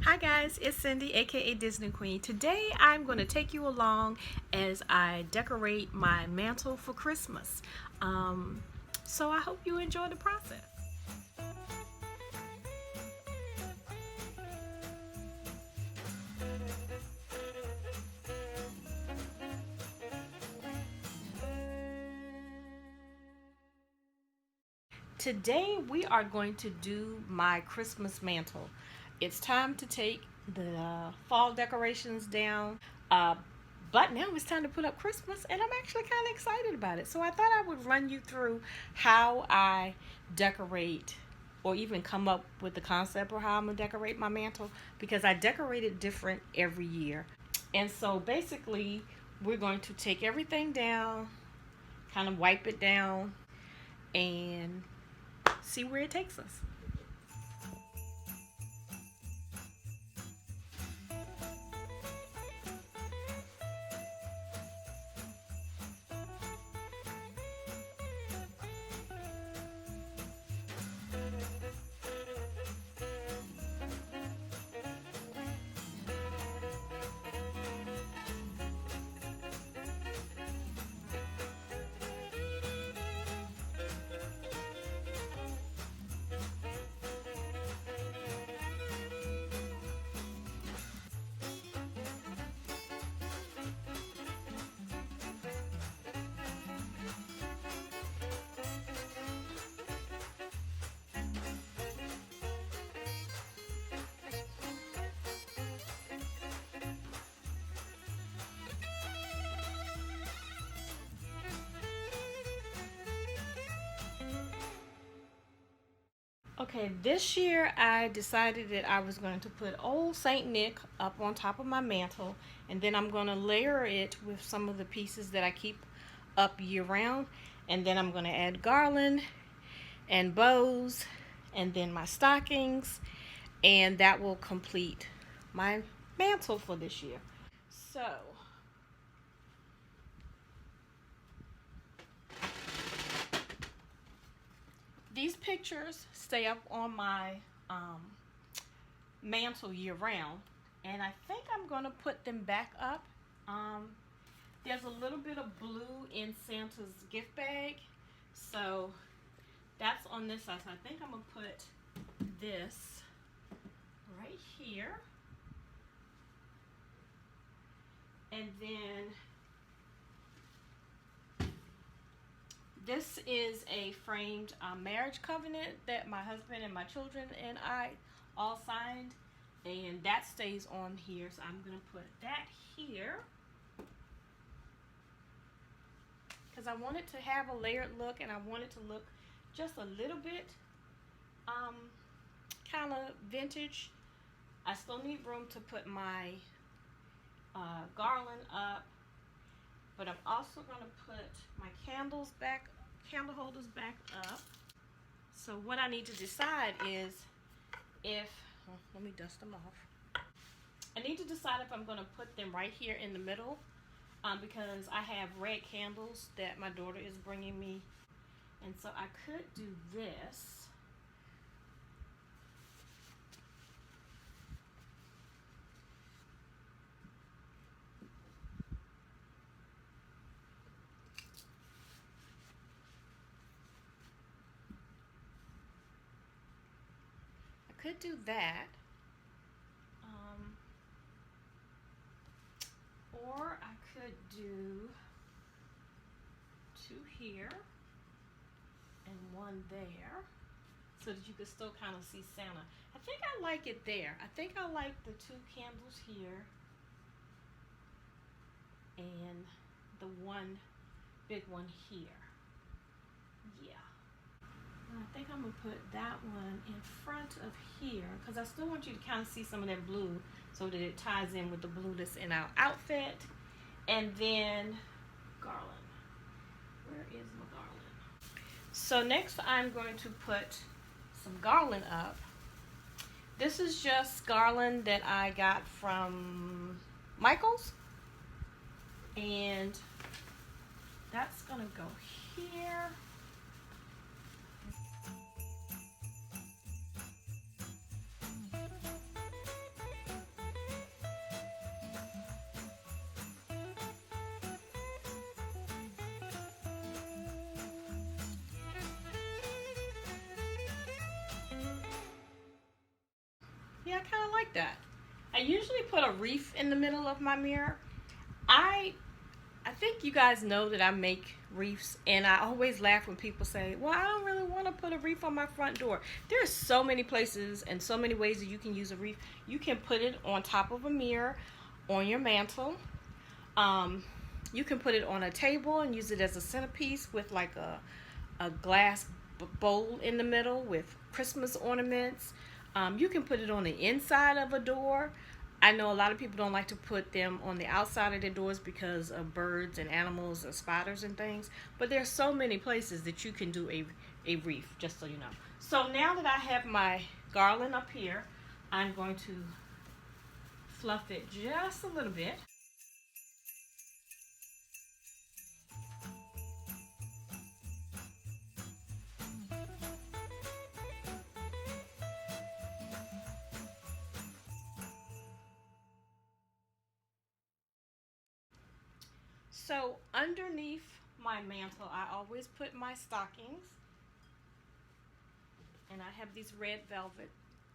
Hi guys, it's Cyndi, aka Disney Queen. Today I'm going to take you along as I decorate my mantle for Christmas. So I hope you enjoy the process. Today we are going to do my Christmas mantle. It's time to take the fall decorations down. But now it's time to put up Christmas, and I'm actually kind of excited about it. So I thought I would run you through how I decorate, or even come up with the concept of how I'm gonna decorate my mantle, because I decorate it different every year. And so basically, we're going to take everything down, kind of wipe it down, and see where it takes us. Okay, this year I decided that I was going to put old Saint Nick up on top of my mantle, and then I'm going to layer it with some of the pieces that I keep up year round, and then I'm going to add garland and bows, and then my stockings, and that will complete my mantle for this year. So these pictures stay up on my mantle year round, and I think I'm gonna put them back up. There's a little bit of blue in Santa's gift bag, so that's on this side. So I think I'm gonna put this right here, and then this is a framed marriage covenant that my husband and my children and I all signed, and that stays on here. So I'm gonna put that here because I want it to have a layered look, and I want it to look just a little bit kind of vintage. I still need room to put my garland up, but I'm also gonna put my candle holders back up. So what I need to decide is if, let me dust them off. I need to decide if I'm going to put them right here in the middle, because I have red candles that my daughter is bringing me, and so I could do this. I could do that. Or I could do two here and one there, so that you could still kind of see Santa. I think I like it there. I think I like the two candles here and the one big one here. Yeah. And I think I'm gonna put that one in front of here, because I still want you to kind of see some of that blue, so that it ties in with the blue that's in our outfit. And then garland. Where is my garland? So next I'm going to put some garland up. This is just garland that I got from Michael's, and that's gonna go here. Yeah, I kind of like that. I usually put a wreath in the middle of my mirror. I I think you guys know that I make wreaths, and I always laugh when people say, "Well, I don't really want to put a wreath on my front door." There are so many places and so many ways that you can use a wreath. You can put it on top of a mirror, on your mantle. Um, you can put it on a table and use it as a centerpiece with like a glass bowl in the middle with Christmas ornaments. You can put it on the inside of a door. I know a lot of people don't like to put them on the outside of their doors because of birds and animals and spiders and things. But there's so many places that you can do a wreath, just so you know. So now that I have my garland up here, I'm going to fluff it just a little bit. So underneath my mantle, I always put my stockings, and I have these red velvet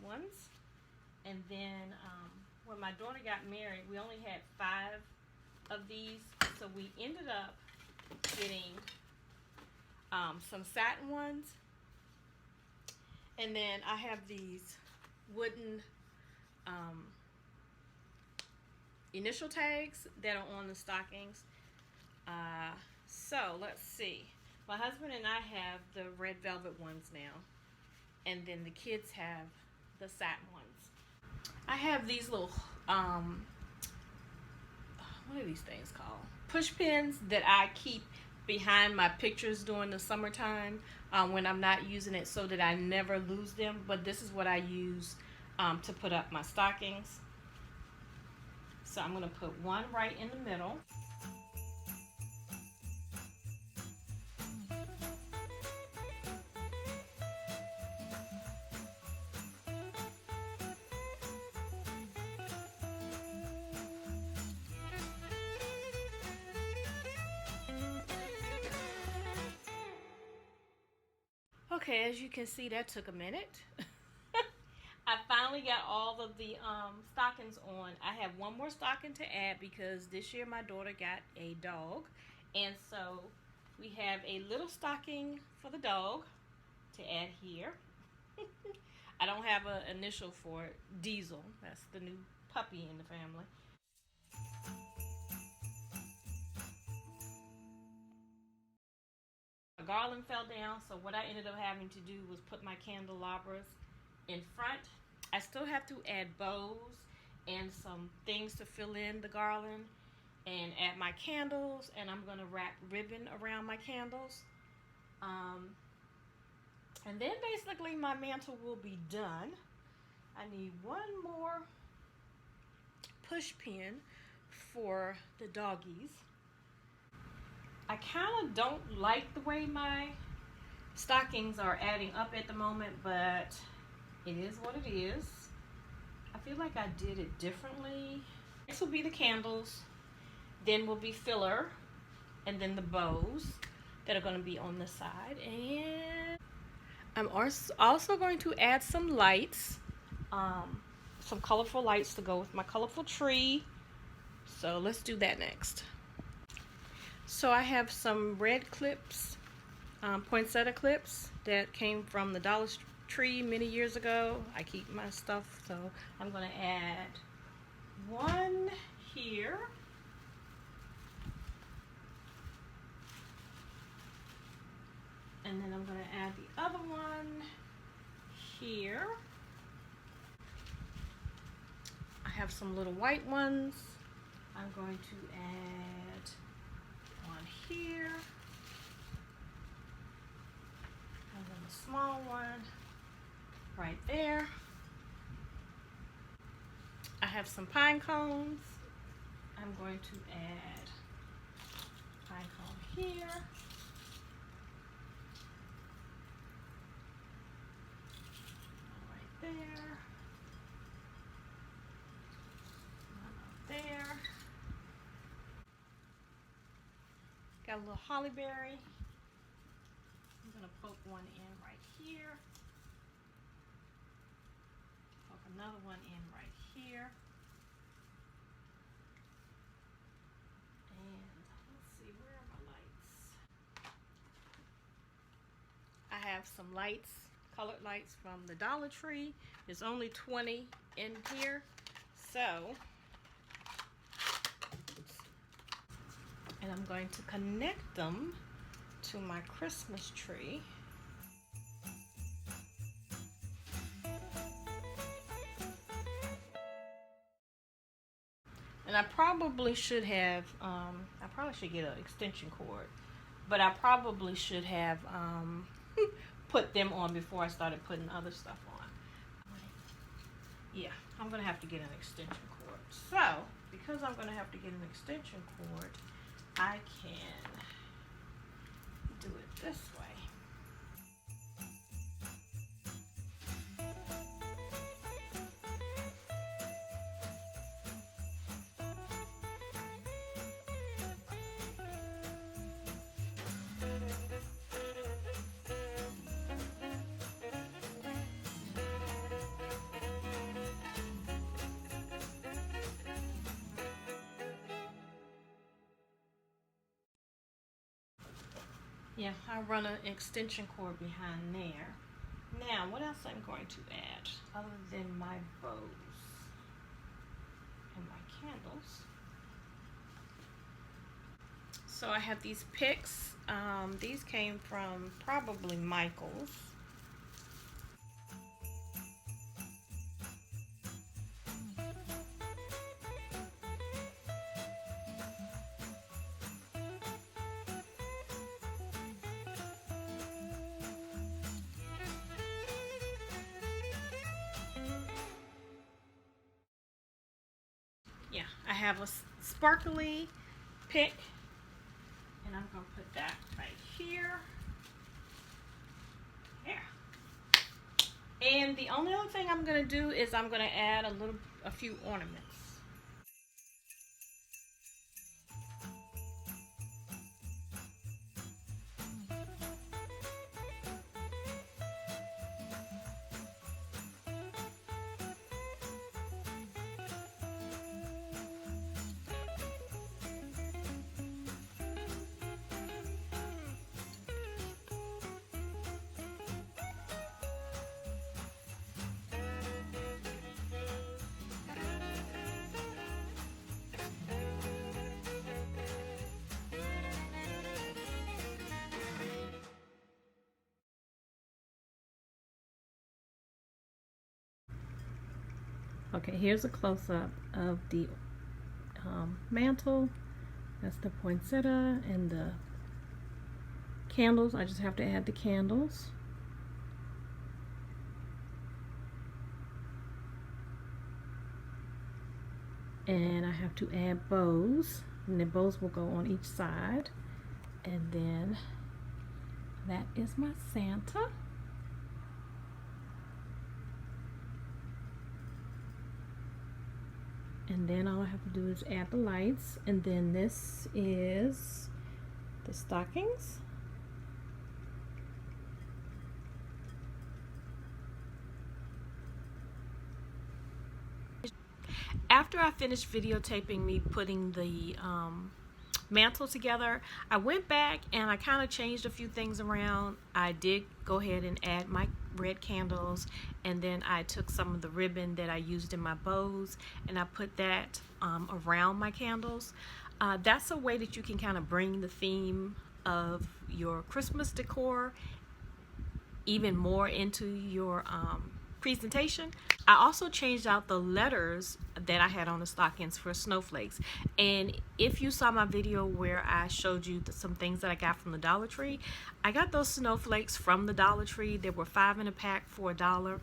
ones. And then when my daughter got married, we only had 5 of these, so we ended up getting some satin ones, and then I have these wooden initial tags that are on the stockings. So let's see. My husband and I have the red velvet ones now, and then the kids have the satin ones. I have these little what are these things called? Push pins that I keep behind my pictures during the summertime when I'm not using it, so that I never lose them. But this is what I use to put up my stockings. So I'm going to put one right in the middle. Okay, as you can see, that took a minute. I finally got all of the stockings on. I have one more stocking to add because this year my daughter got a dog. And so we have a little stocking for the dog to add here. I don't have an initial for Diesel. That's the new puppy in the family. A garland fell down, so what I ended up having to do was put my candelabras in front. I still have to add bows and some things to fill in the garland and add my candles, and I'm going to wrap ribbon around my candles. Um, and then basically my mantle will be done. I need one more push pin for the doggies. I kind of don't like the way my stockings are adding up at the moment, but it is what it is. I feel like I did it differently. This will be the candles, then will be filler, and then the bows that are going to be on the side. And I'm also going to add some lights, some colorful lights to go with my colorful tree. So let's do that next. So I have some red clips, poinsettia clips that came from the Dollar Tree many years ago. I keep my stuff, so I'm going to add one here. And then I'm going to add the other one here. I have some little white ones. I'm going to add one here. And then a small one right there. I have some pine cones. I'm going to add pine cone here. Right there. One up there. Got a little holly berry. I'm going to poke one in right here. Poke another one in right here. And let's see, where are my lights? I have some lights, colored lights from the Dollar Tree. There's only 20 in here. So, and I'm going to connect them to my Christmas tree. And I probably should have, I probably should get an extension cord, but I probably should have put them on before I started putting other stuff on. Yeah, I'm gonna have to get an extension cord. So, because I'm gonna have to get an extension cord, I can do it this way. Yeah, I run an extension cord behind there. Now, what else I'm going to add other than my bows and my candles? So I have these picks. These came from probably Michael's. Yeah, I have a sparkly pick, and I'm going to put that right here. Yeah. And the only other thing I'm going to do is I'm going to add a few ornaments. Okay, here's a close-up of the mantle. That's the poinsettia and the candles. I just have to add the candles. And I have to add bows, and the bows will go on each side. And then that is my Santa. And then all I have to do is add the lights, and then this is the stockings. After I finished videotaping me putting the mantle together, I went back and I kind of changed a few things around. I did go ahead and add my red candles, and then I took some of the ribbon that I used in my bows and I put that around my candles. That's a way that you can kind of bring the theme of your Christmas decor even more into your presentation. I also changed out the letters that I had on the stockings for snowflakes. And if you saw my video where I showed you some things that I got from the Dollar Tree, I got those snowflakes from the Dollar Tree. There were 5 in a pack for $1.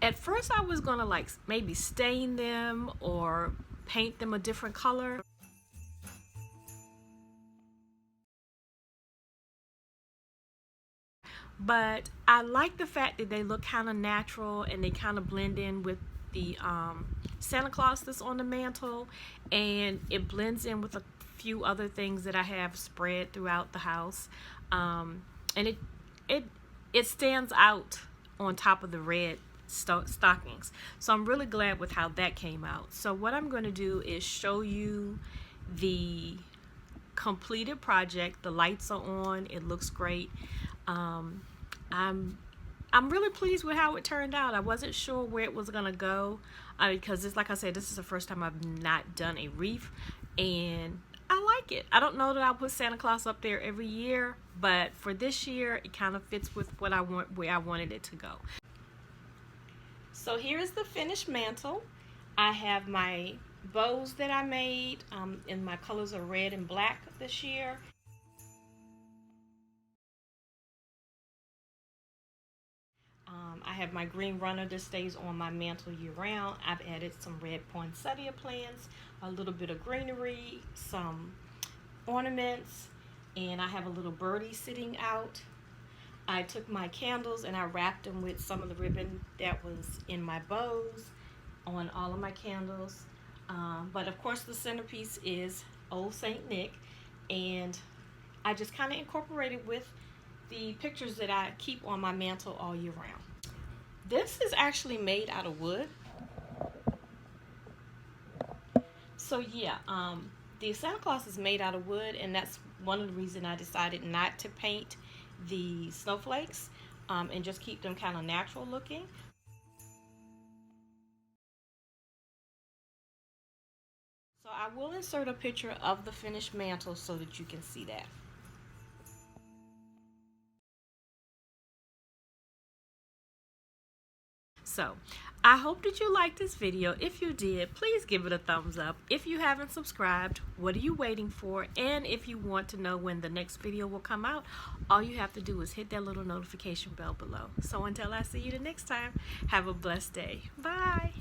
At first I was gonna like maybe stain them or paint them a different color. But I like the fact that they look kind of natural and they kind of blend in with the Santa Claus that's on the mantle, and it blends in with a few other things that I have spread throughout the house, and it stands out on top of the red stockings. So I'm really glad with how that came out. So what I'm going to do is show you the completed project. The lights are on. It looks great. I'm really pleased with how it turned out. I wasn't sure where it was gonna go because it's like I said, this is the first time I've not done a wreath, and I like it. I don't know that I'll put Santa Claus up there every year, but for this year it kind of fits with what I want, where I wanted it to go. So here's the finished mantle. I have my bows that I made, and my colors are red and black this year. I have my green runner that stays on my mantle year round. I've added some red poinsettia plants, a little bit of greenery, some ornaments, and I have a little birdie sitting out. I took my candles and I wrapped them with some of the ribbon that was in my bows on all of my candles. But of course the centerpiece is Old Saint Nick, and I just kind of incorporated with the pictures that I keep on my mantle all year round. This is actually made out of wood. So yeah, the Santa Claus is made out of wood, and that's one of the reasons I decided not to paint the snowflakes and just keep them kind of natural looking. So I will insert a picture of the finished mantle so that you can see that. So I hope that you liked this video. If you did, please give it a thumbs up. If you haven't subscribed, what are you waiting for? And if you want to know when the next video will come out, all you have to do is hit that little notification bell below. So until I see you the next time, have a blessed day. Bye.